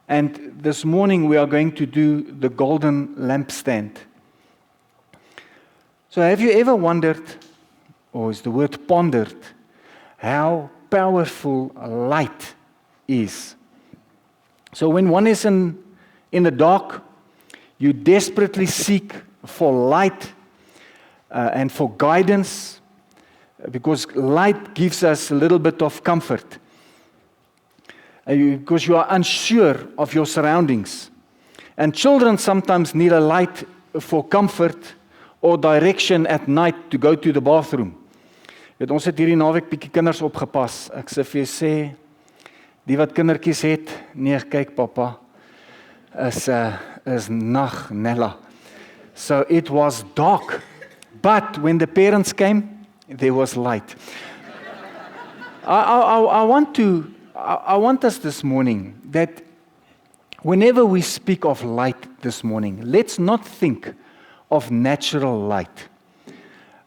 And this morning we are going to do the golden lampstand. So have you ever wondered, or is the word pondered, how powerful light is? So when one is in the dark, you desperately seek for light and for guidance, because light gives us a little bit of comfort. Because you are unsure of your surroundings. And children sometimes need a light for comfort or direction at night to go to the bathroom. Ons het hierdie naweek bietjie kinders opgepas. Ek sê vir jou sê, die wat kindertjies het, nee, kyk pappa, is nag, Nella. So it was dark, but when the parents came, there was light. I want us this morning that whenever we speak of light this morning, let's not think of natural light.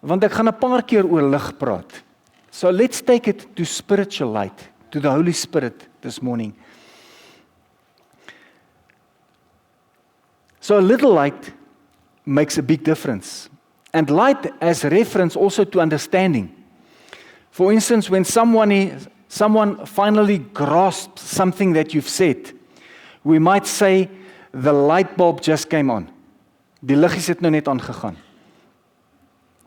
Want ek gaan 'n paar keer oor lig praat. So let's take it to spiritual light, to the Holy Spirit this morning. So a little light makes a big difference. And light as reference also to understanding. For instance, when someone finally grasps something that you've said, we might say, the light bulb just came on. Die liggies het nou net aangegaan.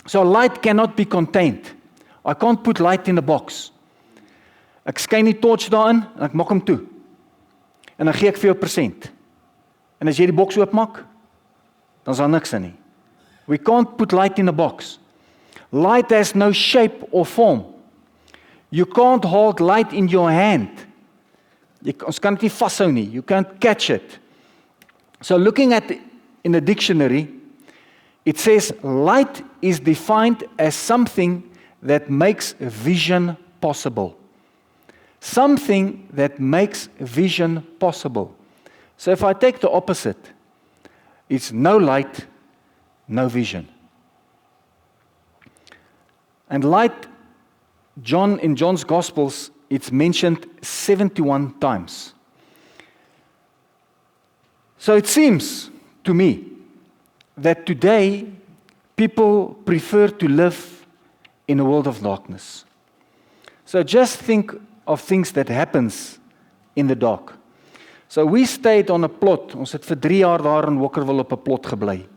So light cannot be contained. I can't put light in a box. Ek skyn die torch daarin en ek maak hom toe. En dan gee ek vir jou persent. En as jy die boks oopmaak, dan is daar niks in nie. We can't put light in a box. Light has no shape or form. You can't hold light in your hand. Ons kan dit nie vashou nie. You can't catch it. So looking at in the dictionary, it says light is defined as something that makes vision possible. Something that makes vision possible. So if I take the opposite, it's no light, no vision. And light, in John's Gospels, it's mentioned 71 times. So it seems to me that today people prefer to live in a world of darkness. So just think of things that happens in the dark. So we stayed on a plot. Ons het vir 3 jaar daar in Wokkerwil op 'n plot gebly.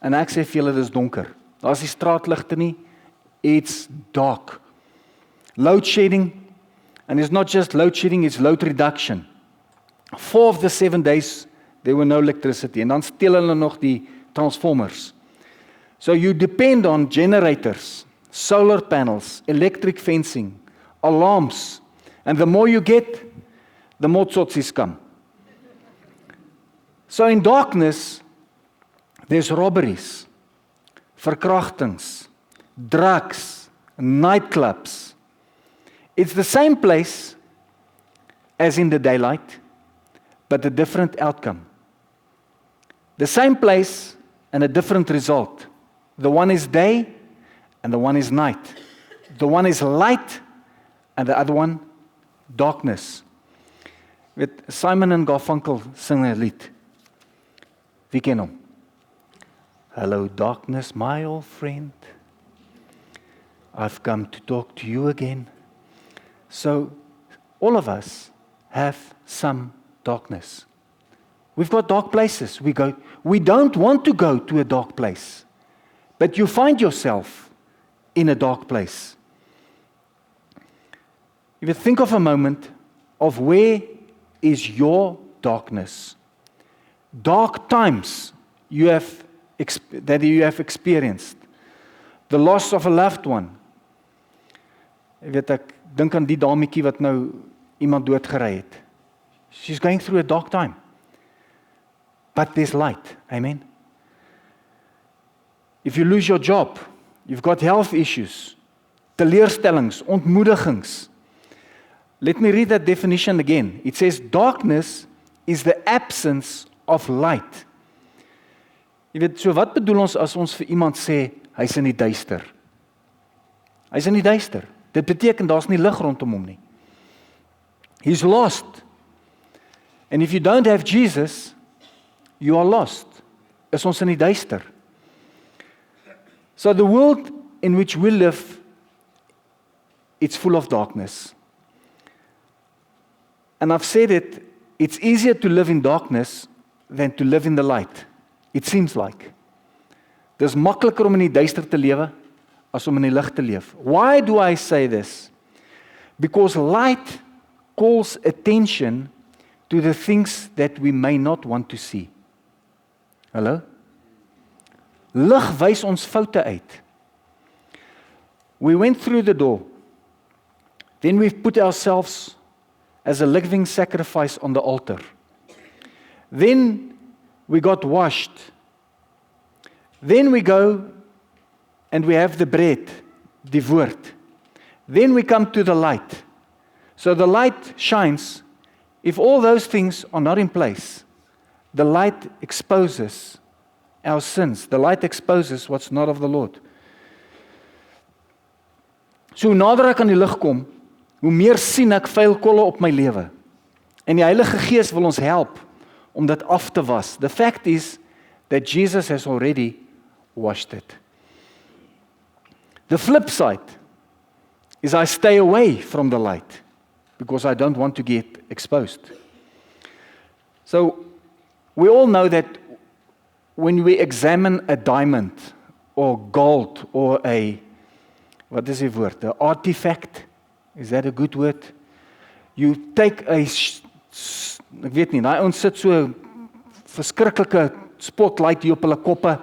En ek sê vir julle dis donker. Daar's nie straatligte nie. It's dark. Load shedding, and it's not just load shedding, it's load reduction. 4 of the 7 days there were no electricity. En dan steel hulle nog die transformers. So you depend on generators, solar panels, electric fencing, alarms. And the more you get, the more tsotsies come. So in darkness, there's robberies, verkrachtings, drugs, nightclubs. It's the same place as in the daylight, but a different outcome. The same place and a different result. The one is day and the one is night. The one is light and the other one darkness. With Simon and Garfunkel sing 'n lied. Wie ken hom? Hello darkness, my old friend. I've come to talk to you again. So all of us have some darkness. We've got dark places. We don't want to go to a dark place. But you find yourself in a dark place. If you think of a moment of where is your darkness, dark times that you have experienced, the loss of a loved one. Ek dink aan die dametjie wat nou iemand doodgery het. She's going through a dark time. But there's light. Amen. If you lose your job, you've got health issues, teleurstellings, ontmoedigings. Let me read that definition again. It says, darkness is the absence of light. Jy weet, so wat bedoel ons as ons vir iemand sê, hy's in die duister? Hy's in die duister. Dit beteken daar's nie lig rondom hom nie. He's lost. And if you don't have Jesus, you are lost. Is ons in die duister. So the world in which we live, it's full of darkness. And I've said it, it's easier to live in darkness than to live in the light. It seems like. Dis makliker om in die duister te lewe as om in die lig te leef. Why do I say this? Because light calls attention to the things that we may not want to see. Hallo? Lig wys ons foute uit. We went through the door. Then we've put ourselves as a living sacrifice on the altar. Then we got washed. Then we go and we have the bread, die woord. Then we come to the light. So the light shines. If all those things are not in place, the light exposes our sins. The light exposes what's not of the Lord. So hoe nader ek aan die lig kom, hoe meer sien ek vuil kolle op my lewe. En die Heilige Gees wil ons help om dit af te was. The fact is that Jesus has already washed it. The flip side is I stay away from the light because I don't want to get exposed. So we all know that when we examine a diamond or gold or what is die woord? An artifact. Is that a good word? You take ek weet nie, daai ons sit so verskriklike spotlight hier op hulle koppe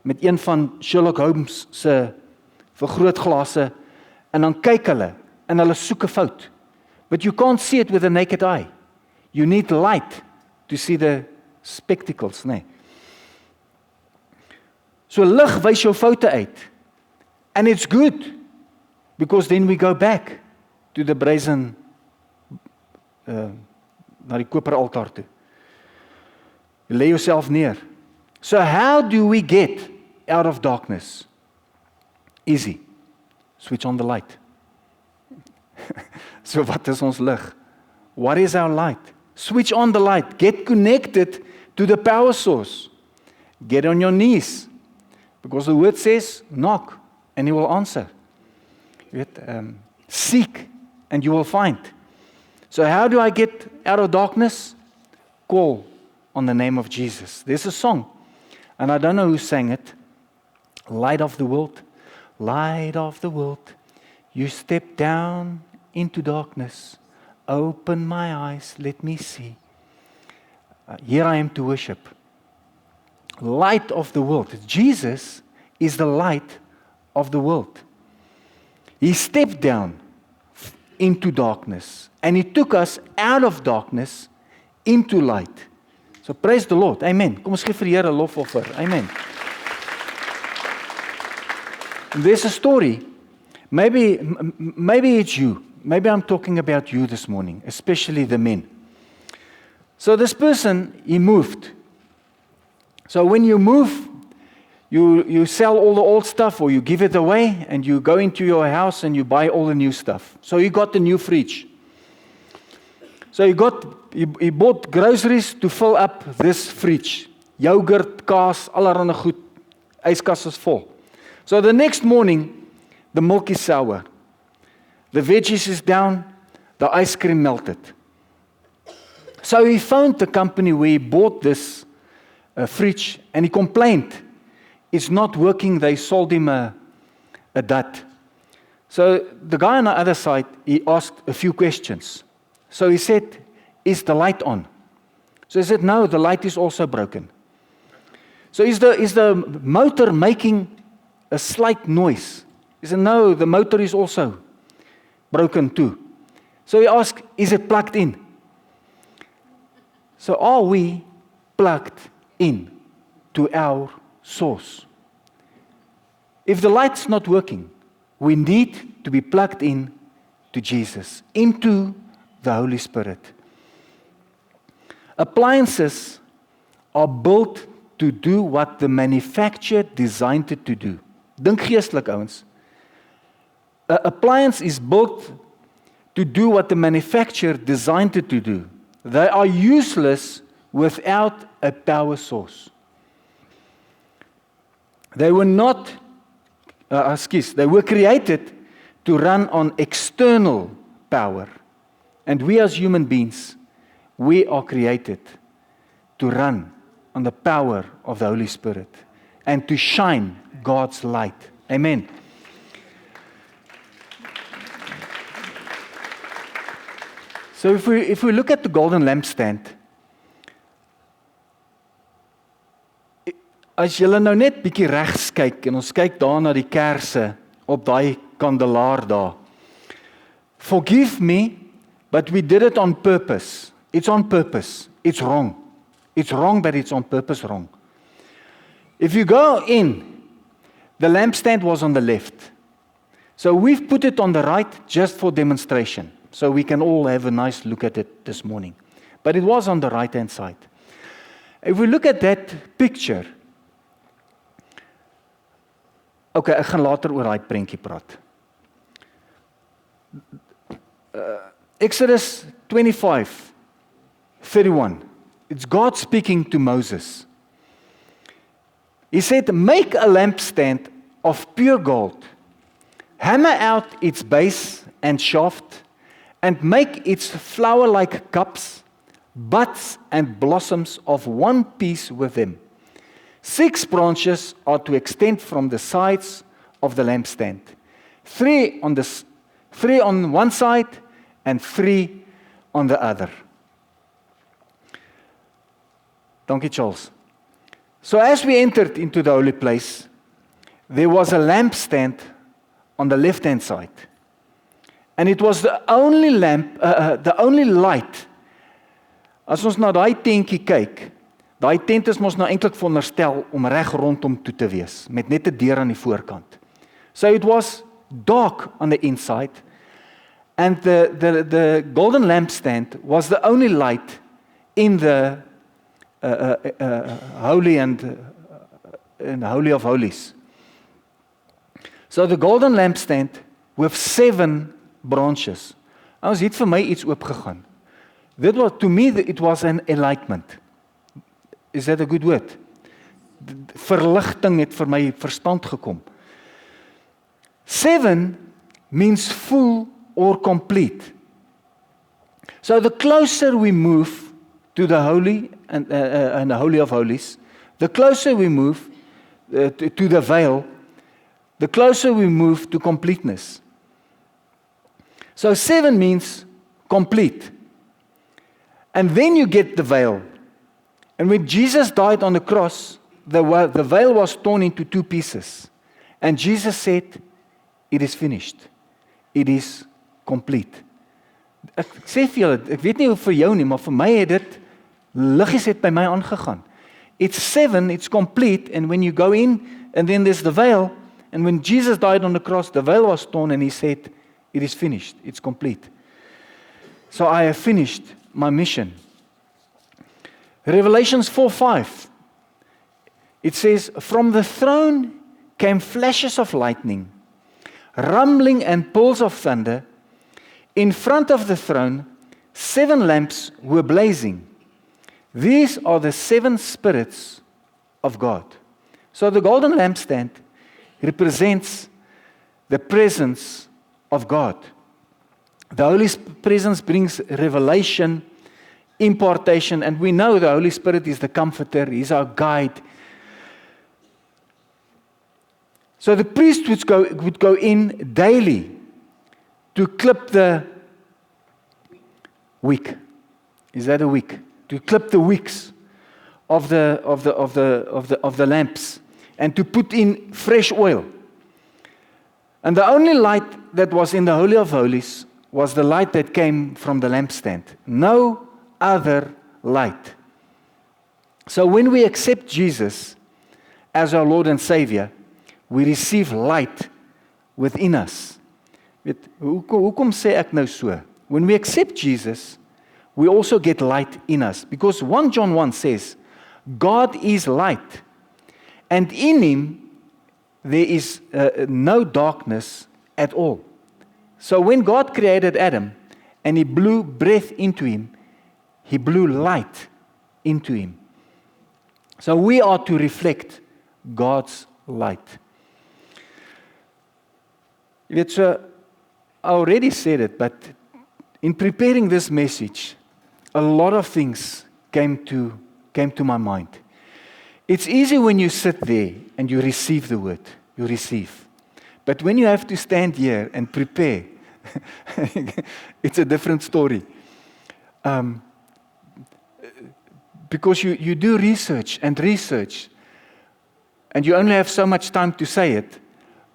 met een van Sherlock Holmes se vergrootglase en dan kyk hulle en hulle soek 'n fout. But you can't see it with the naked eye. You need light to see the spectacles, nee. So lig wys jou foute uit. And it's good because then we go back to the brazen na die koperaltaar toe. Jy lê jouself neer. So how do we get out of darkness? Easy. Switch on the light. So wat is ons lig? What is our light? Switch on the light. Get connected to the power source. Get on your knees. Because the word says, knock and he will answer. Seek and you will find. So how do I get out of darkness? Call on the name of Jesus. There's a song, and I don't know who sang it. Light of the world, light of the world, you step down into darkness. Open my eyes, let me see. Here I am to worship. Light of the world. Jesus is the light of the world. He stepped down into darkness and he took us out of darkness into light. So praise the Lord. Amen. Kom ons gee vir die Here lofoffer. Amen. There's a story. Maybe it's you. Maybe I'm talking about you this morning, especially the men. So this person, he moved. So when you move, you sell all the old stuff or you give it away and you go into your house and you buy all the new stuff. So he got the new fridge. So he bought groceries to fill up this fridge. Yogurt, kaas, allerhande goed. Yskas is vol. So the next morning, the milk is sour. The veggies is down, the ice cream melted. So he phoned the company where he bought this fridge and he complained. It's not working, they sold him a dud. So the guy on the other side, he asked a few questions. So he said, is the light on? So he said, no, the light is also broken. So is the motor making a slight noise? He said, no, the motor is also broken too. So he asked, is it plugged in? So are we plugged in to our source? If the light's not working, we need to be plugged in to Jesus, into the Holy Spirit. Appliances are built to do what the manufacturer designed it to do. Dink geestelik ouens. An appliance is built to do what the manufacturer designed it to do. They are useless without a power source. They were not, they were created to run on external power. And we as human beings, we are created to run on the power of the Holy Spirit and to shine God's light. Amen. So if we look at the golden lampstand, as julle nou net bietjie regs kyk en ons kyk daar na die kerse op daai kandelaar daar. Forgive me, but we did it on purpose. It's on purpose. It's wrong. It's wrong, but it's on purpose wrong. If you go in, the lampstand was on the left. So we've put it on the right just for demonstration. So we can all have a nice look at it this morning. But it was on the right-hand side. If we look at that picture, okay, ek gaan later oor daai prentjie praat. Exodus 25:31. It's God speaking to Moses. He said, make a lampstand of pure gold, hammer out its base and shaft, and make its flower-like cups, buds and blossoms of one piece with them. 6 branches are to extend from the sides of the lampstand. 3 on one side and 3 on the other. Dankie, Charles. So as we entered into the holy place, there was a lampstand on the left-hand side. And it was the only the only light. As ons na daai tentjie kyk, daai tent is mos nou eintlik veronderstel om reg rondom toe te wees, met net 'n deur aan die voorkant. So it was dark on the inside, and the golden lampstand was the only light in the holy and holy of holies. So the golden lampstand with 7 branches. Ons het vir my iets oopgegaan. Dit was, to me, it was an enlightenment. Is that a good word? Verligting het vir my verstand gekom. 7 means full or complete. So the closer we move to the holy and the holy of holies, the closer we move to the veil, the closer we move to completeness. So 7 means complete. And then you get the veil. And when Jesus died on the cross, the veil was torn into 2 pieces. And Jesus said, it is finished. It is complete. Ek sê vir julle, ek weet nie hoe vir jou nie, maar vir my het dit liggies het by my aangegaan. It's 7, it's complete, and when you go in, and then there's the veil, and when Jesus died on the cross, the veil was torn, and he said, it is finished, it's complete. So I have finished my mission. Revelations 4:5. It says, from the throne came flashes of lightning, rumbling and peals of thunder. In front of the throne, 7 lamps were blazing. These are the 7 spirits of God. So the golden lampstand represents the presence of God. The Holy presence brings revelation, impartation, and we know the Holy Spirit is the comforter, He's our guide. So the priest would go in daily to clip the wick. Is that a wick? To clip the wicks of the lamps and to put in fresh oil. And the only light that was in the Holy of Holies was the light that came from the lampstand. No other light. So when we accept Jesus as our Lord and Savior, we receive light within us. Hoekom sê ek nou so? When we accept Jesus, we also get light in us. Because 1 John 1 says, God is light, and in Him there is no darkness at all. So when God created Adam, and He blew breath into him, He blew light into him. So we are to reflect God's light. You weet, so, I already said it, but in preparing this message, a lot of things came to my mind. It's easy when you sit there and you receive the word. You receive. But when you have to stand here and prepare, it's a different story. Because you do research, and you only have so much time to say it,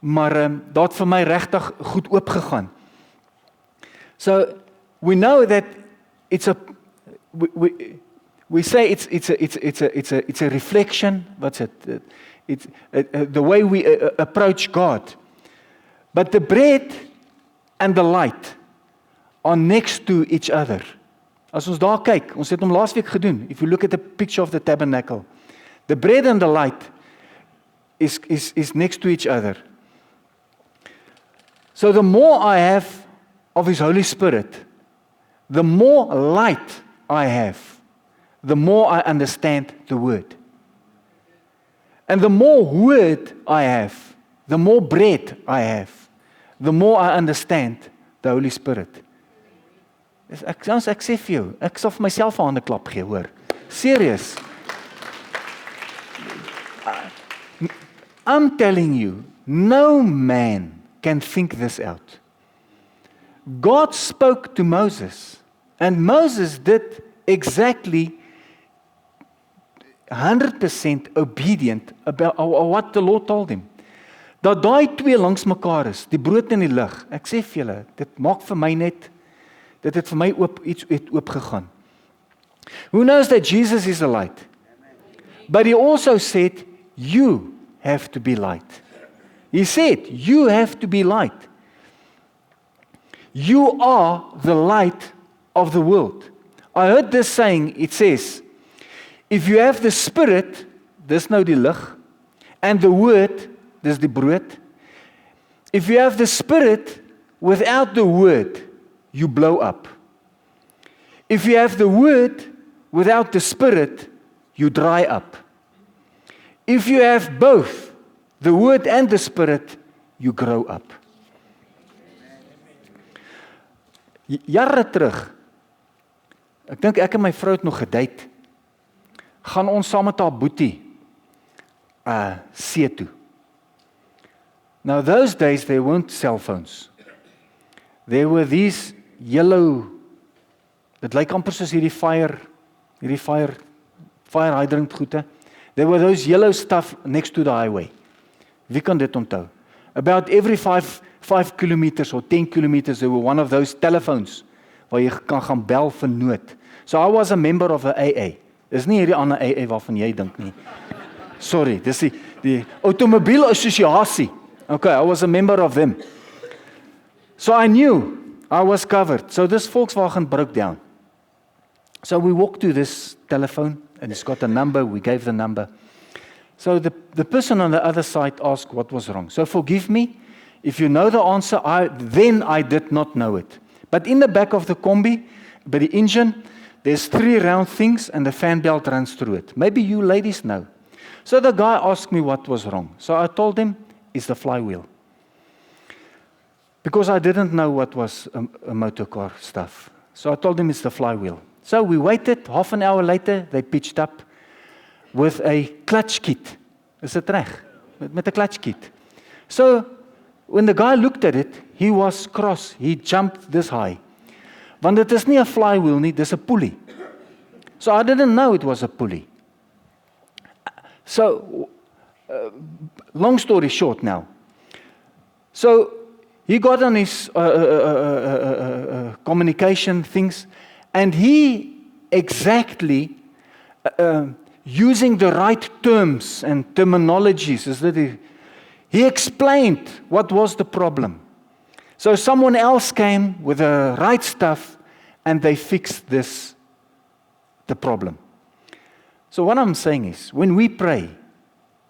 maar dat vir my regtig goed oopgegaan. So we know that it's a we say it's a reflection. What's it? It's the way we approach God. But the bread and the light are next to each other. As ons daar kyk, ons het hom laasweek gedoen. If you look at the picture of the tabernacle, the bread and the light is next to each other. So the more I have of His Holy Spirit, the more light I have, the more I understand the Word. And the more Word I have, the more bread I have, the more I understand the Holy Spirit. Ek sê vir jou, ek sal vir myself 'n hande klap gee, hoor. Serious. I'm telling you, no man can think this out. God spoke to Moses, and Moses did exactly 100% obedient about what the Lord told him. Dat daai twee langs mekaar is, die brood en die lig. Ek sê vir julle, dit maak vir my net, dit het vir my iets oopgegaan. Who knows that Jesus is the light? But He also said, you have to be light. He said, you have to be light. You are the light of the world. I heard this saying, it says, if you have the Spirit, dis nou die lig, and the Word, dis die brood. If you have the Spirit without the Word, you blow up. If you have the Word without the Spirit, you dry up. If you have both, the Word and the Spirit, you grow up. Jare terug, ek dink ek en my vrou het nog gedate, gaan ons saam met haar boetie see toe. Now those days there weren't cell phones. There were these yellow, dit lyk amper soos hierdie fire hydrant goede. There were those yellow stuff next to the highway. Wie kan dit onthou? About every 5 kilometers or 10 kilometers there were one of those telephones waar jy kan gaan bel vir nood. So I was a member of a AA. Dis nie hierdie ander AA waarvan jy dink nie. Sorry, dis die automobiel assosiasie. Okay, I was a member of them. So I knew I was covered. So this Volkswagen broke down. So we walked to this telephone and it's got a number. We gave the number. So the person on the other side asked what was wrong. So forgive me, if you know the answer, then I did not know it. But in the back of the combi, by the engine, there's 3 round things and the fan belt runs through it. Maybe you ladies know. So the guy asked me what was wrong. So I told him, it's the flywheel. Because I didn't know what was a motor car stuff. So I told him it's the flywheel. So we waited, half an hour later, they pitched up with a clutch kit. Is dit reg? Met 'n clutch kit. So when the guy looked at it, he was cross. He jumped this high. Want dit is nie 'n flywheel nie, dis 'n pulley. So I didn't know it was a pulley. So long story short now. So he got on his communication things, and he exactly using the right terms and terminologies, is that he explained what was the problem. So someone else came with the right stuff, and they fixed the problem. So what I'm saying is, when we pray,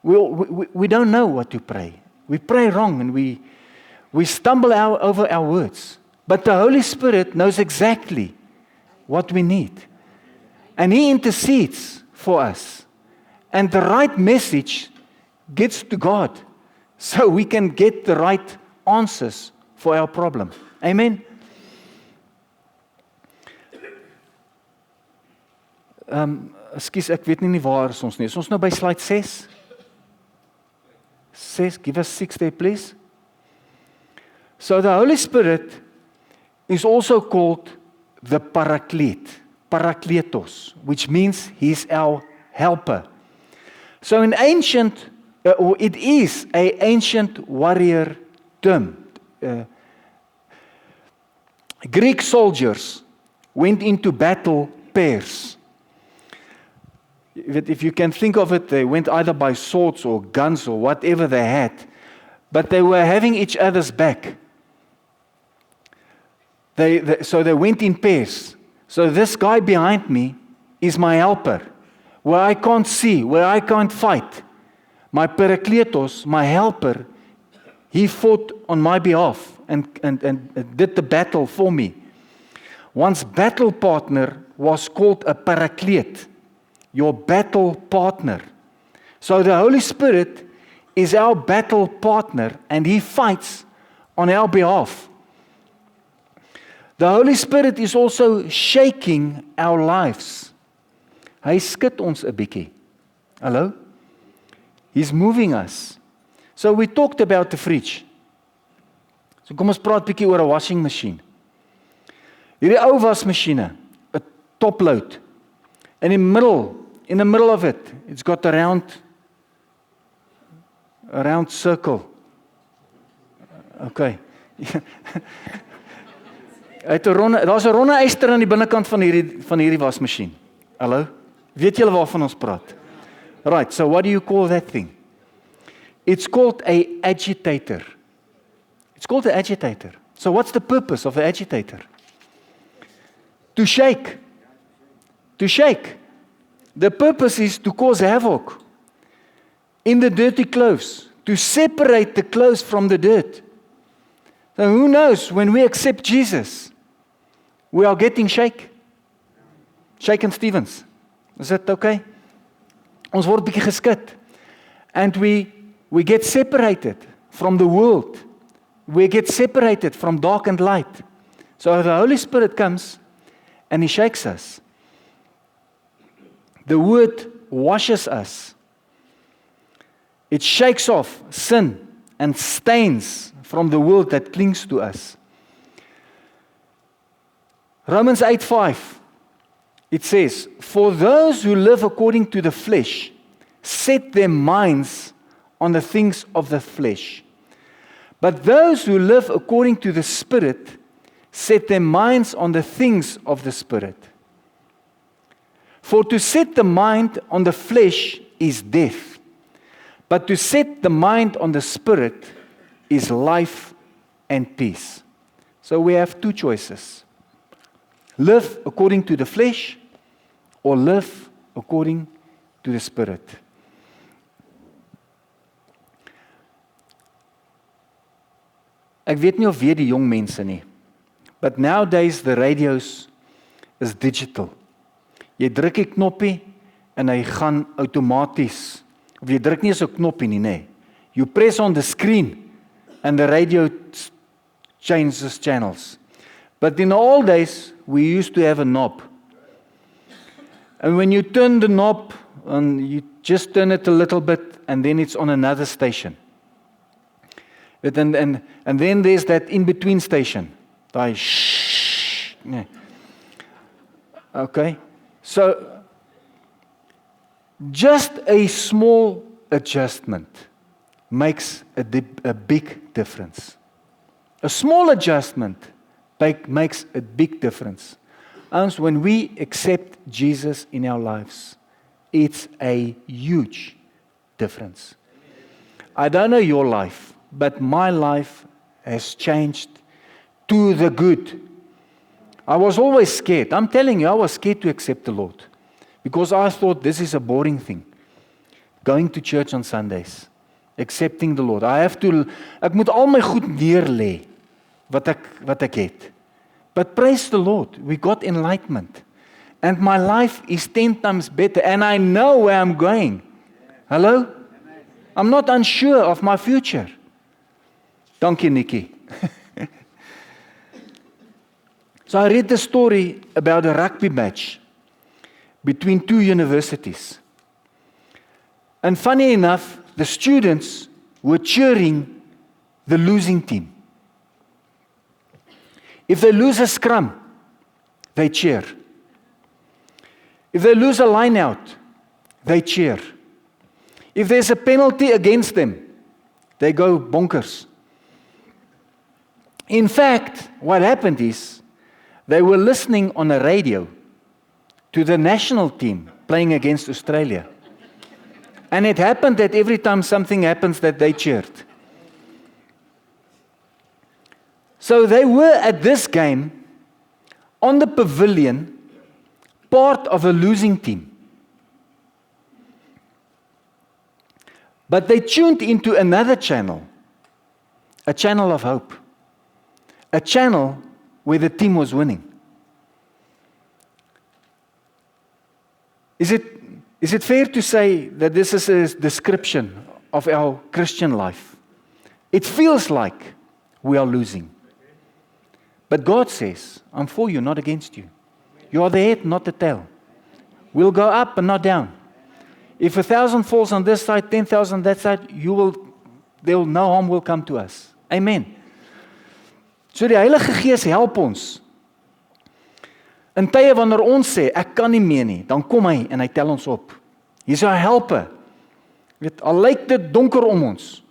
we don't know what to pray. We pray wrong, and we stumble over our words. But the Holy Spirit knows exactly what we need. and He intercedes for us. And the right message gets to God, so we can get the right answers for our problem. Amen? Ekskuus, ek weet nie waar is ons nie. Is ons nou by slide 6? 6, give us 6 there, please. So the Holy Spirit is also called the Paraclete, Parakletos, which means He's our helper. So in ancient, or it is an ancient warrior term. Greek soldiers went into battle pairs. If you can think of it, they went either by swords or guns or whatever they had, but they were having each other's back. So they went in pairs. So this guy behind me is my helper, where I can't see, where I can't fight. My Parakletos, my helper, he fought on my behalf and did the battle for me. One's battle partner was called a Paraclete, your battle partner. So the Holy Spirit is our battle partner, and He fights on our behalf. The Holy Spirit is also shaking our lives. Hy skud ons 'n bietjie. Hallo? He's moving us. So we talked about the fridge. So kom ons praat bietjie oor 'n washing machine. Hierdie ou wasmasjiene, 'n top load. In the middle of it, it's got a round circle. Okay. Daar's 'n ronde yster aan die binnekant van hierdie wasmasjien. Hallo? Weet julle waarvan ons praat? Right, so what do you call that thing? It's called a agitator. It's called an agitator. So what's the purpose of an agitator? To shake. To shake. The purpose is to cause havoc in the dirty clothes, to separate the clothes from the dirt. So who knows, when we accept Jesus, we are getting shaken Stevens. Is that okay? Ons word bietjie geskit. And we get separated from the world. We get separated from dark and light. So the Holy Spirit comes and He shakes us. The Word washes us. It shakes off sin and stains from the world that clings to us. Romans 8:5, it says, "For those who live according to the flesh set their minds on the things of the flesh. But those who live according to the Spirit set their minds on the things of the Spirit. For to set the mind on the flesh is death, but to set the mind on the Spirit is life and peace." So we have two choices. Live according to the flesh or live according to the Spirit. Ek weet nie of weet die jong mense nie, but nowadays the radios is digital. Jy druk die knoppie en hy gaan outomaties, of jy druk nie eens 'n knoppie nie, nê. You press on the screen and the radio changes channels. But in the old days, we used to have a knob. And when you turn the knob, and you just turn it a little bit, and then it's on another station. And then there's that in-between station. Daai shh. Okay? So, just a small adjustment makes a big difference. A small adjustment makes a big difference. And when we accept Jesus in our lives, it's a huge difference. I don't know your life, but my life has changed to the good. I was always scared. I'm telling you, I was scared to accept the Lord. Because I thought this is a boring thing. Going to church on Sundays. Accepting the Lord. Ek moet al my goed neerlê wat ek het. But praise the Lord, we got enlightenment. And my life is 10 times better. And I know where I'm going. Hello? I'm not unsure of my future. Dankie, Nikki. So I read the story about a rugby match between two universities. And funny enough, the students were cheering the losing team. If they lose a scrum, they cheer. If they lose a line out, they cheer. If there's a penalty against them, they go bonkers. In fact, what happened is, they were listening on a radio to the national team playing against Australia. And it happened that every time something happens that they cheered. So they were at this game on the pavilion, part of a losing team. But they tuned into another channel, a channel of hope, a channel where the team was winning. Is it fair to say that this is a description of our Christian life? It feels like we are losing. But God says, I'm for you, not against you. You are the head, not the tail. We'll go up and not down. If 1,000 falls on this side, 10,000 that side, no harm will come to us. Amen. So die Heilige Gees help ons. In tye wanneer ons sê, ek kan nie meer nie, dan kom hy en hy tel ons op. Hy is 'n helper. Weet, al lyk dit donker om ons,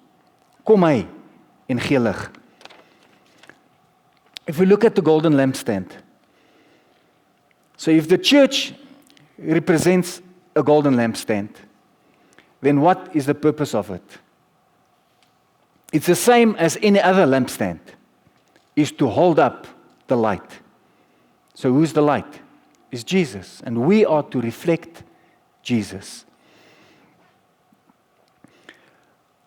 kom hy en gee lig. If we look at the golden lampstand, so if the church represents a golden lampstand, then what is the purpose of it? It's the same as any other lampstand, is to hold up the light. So who's the light? It's Jesus, and we are to reflect Jesus.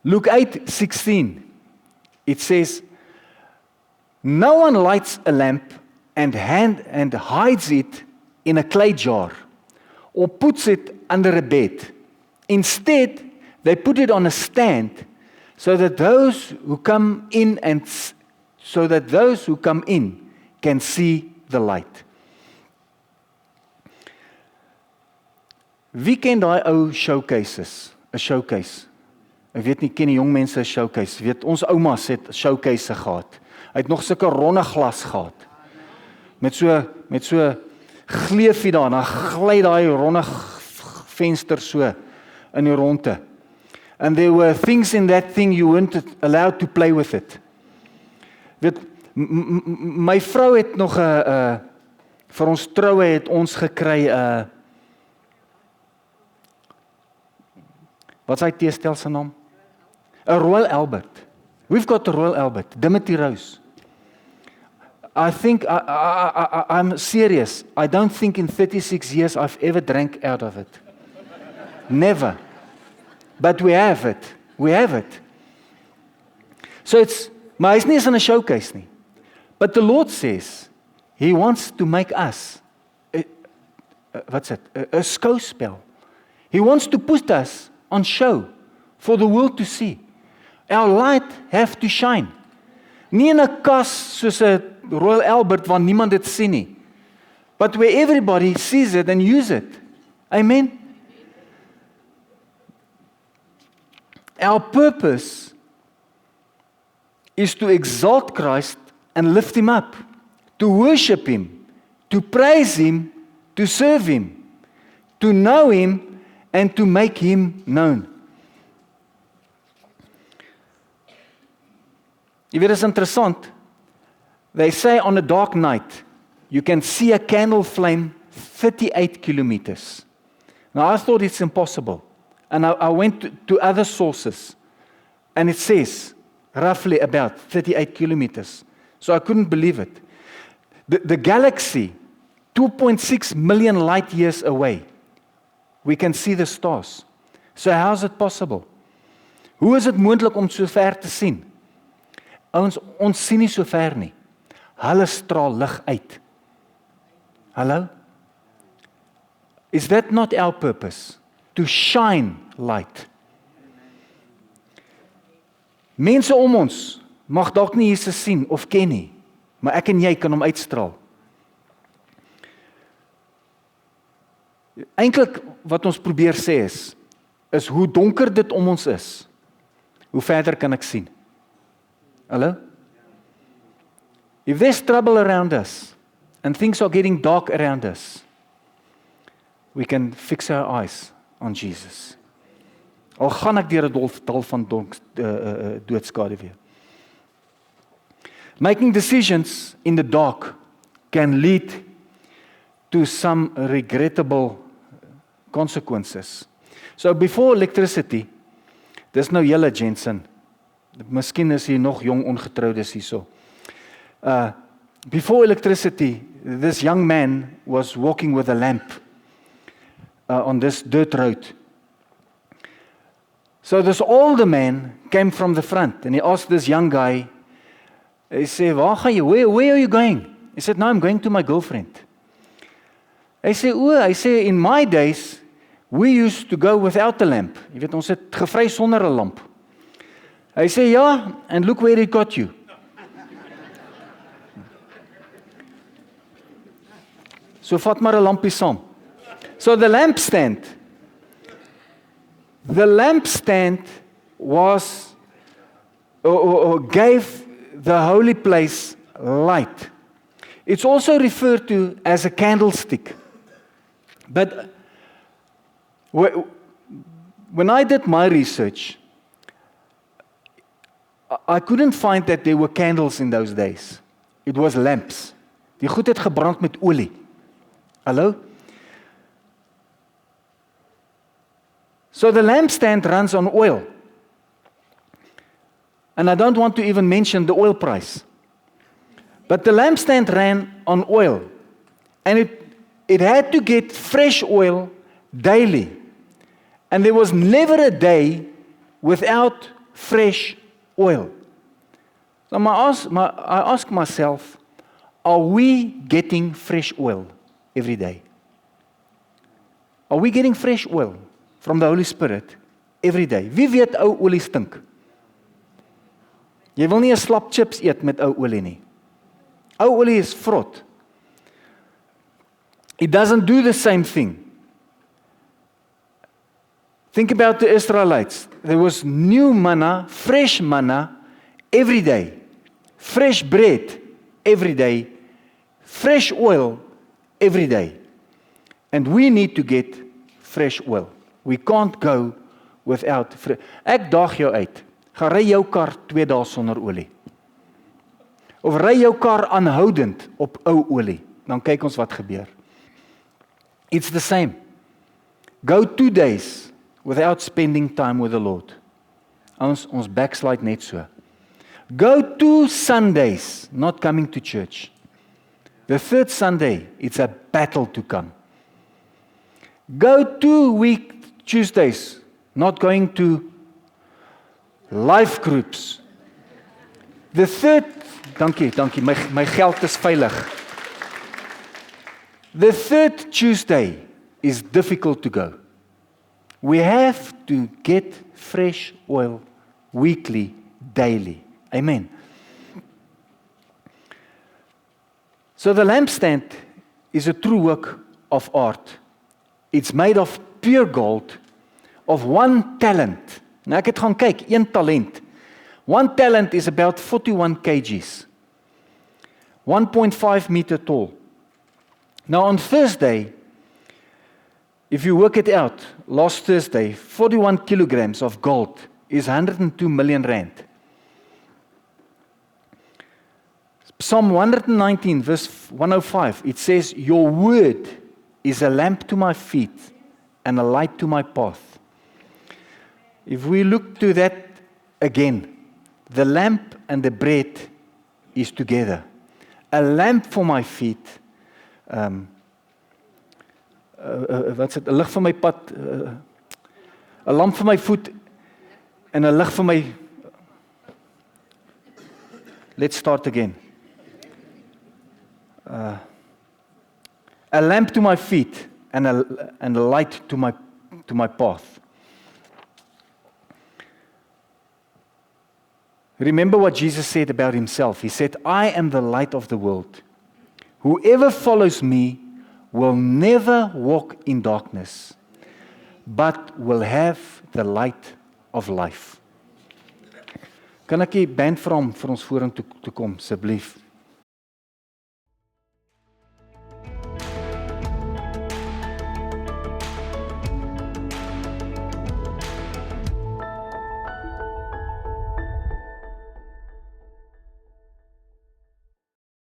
Luke 8:16, it says, no one lights a lamp and hides it in a clay jar or puts it under a bed. Instead, they put it on a stand so that those who come in can see the light. Wie ken daai ou showcases? 'n Showcase. Ek weet nie, ken die jong mense 'n showcase. Weet, ons oumas het showcase gehad. Hy het nog sulke ronde glas gehad. Met so gleefie daar, dan gly daai ronde venster so in die ronde. And there were things in that thing you weren't allowed to play with it. Weet, my vrou het nog vir ons troue het ons gekry wat is hy teestel se naam? 'n Royal Albert. We've got a Royal Albert, Dimitri Rose. I think, I'm serious, I don't think in 36 years I've ever drank out of it. Never. But we have it. So maar hy's nie eens in 'n showcase nie. But the Lord says, He wants to make us, a skouspel. He wants to put us on show for the world to see. Our light have to shine. Nie in 'n kas soos 'n Royal Albert waar niemand dit sien nie. But where everybody sees it and use it. Amen. Our purpose is to exalt Christ and lift Him up, to worship Him, to praise Him, to serve Him, to know Him, and to make Him known. Jy weet, is interessant. They say on a dark night, you can see a candle flame 38 kilometers. Now I thought it's impossible. And I went to other sources. And it says, roughly about 38 kilometers. So I couldn't believe it. The galaxy, 2.6 million light years away, we can see the stars. So how is it possible? Hoe is dit moontlik om so ver te sien? Ons sien nie so ver nie. Hulle straal lig uit. Hallo? Is that not our purpose? To shine light. Mense om ons mag dalk nie Jesus sien of ken nie, maar ek en jy kan hom uitstraal. Eintlik wat ons probeer sê is hoe donker dit om ons is, hoe verder kan ek sien. Hallo? If there's trouble around us, and things are getting dark around us, we can fix our eyes on Jesus. Al gaan ek deur 'n dal van doodskade weer. Making decisions in the dark can lead to some regrettable consequences. So before electricity, dis nou julle Jensen, miskien is hier nog jong ongetroudes hierso. Before electricity, this young man was walking with a lamp on this dirt road. So this older man came from the front and he asked this young guy, he said, waar gaan jy? Where are you going? He said, no, I'm going to my girlfriend. Hy sê, in my days, we used to go without a lamp. Jy weet, ons het gevry sonder 'n lamp. Hy sê, ja, and look where it got you. So vat maar 'n lampie saam. So the lampstand was, or gave the holy place light. It's also referred to as a candlestick. But when I did my research, I couldn't find that there were candles in those days. It was lamps. Die goed het gebrand met olie. Hallo? So the lampstand runs on oil. And I don't want to even mention the oil price. But the lampstand ran on oil. And it had to get fresh oil daily. And there was never a day without fresh oil. So I ask myself, are we getting fresh oil every day? Are we getting fresh oil from the Holy Spirit every day? Wie weet ou olie stink? Jy wil nie 'n slap chips eet met ou olie nie. Ou olie is vrot. It doesn't do the same thing. Think about the Israelites. There was new manna, fresh manna every day. Fresh bread every day. Fresh oil every day. And we need to get fresh oil. We can't go without Ek daag jou uit. Ga ry jou kar 2 dae sonder olie. Of ry jou kar aanhoudend op ou olie. Dan kyk ons wat gebeur. It's the same. Go 2 days without spending time with the Lord. Ons backslide net so. Go 2 Sundays not coming to church. The 3rd Sunday, it's a battle to come. Go 2 Tuesdays not going to life groups. The 3rd, dankie, my geld is veilig. The 3rd Tuesday is difficult to go. We have to get fresh oil weekly, daily. Amen. So the lampstand is a true work of art. It's made of pure gold, of 1 talent. Nou ek het gaan kyk, 1 talent. 1 talent is about 41 kgs. 1.5 meter tall. Now on Thursday, if you work it out, last Thursday, 41 kilograms of gold is 102 million rand. Psalm 119 verse 105, it says, your word is a lamp to my feet and a light to my path. If we look to that again, the lamp and the bread is together. A lamp for my feet, wat is dit? 'n lig vir my pad, 'n lamp vir my voet en 'n lig vir my. Let's start again. A lamp to my feet and a light to my path. Remember what Jesus said about himself. He said, I am the light of the world. Whoever follows me will never walk in darkness, but will have the light of life. Kan ek die band vra om vir ons vorentoe te kom, asseblief?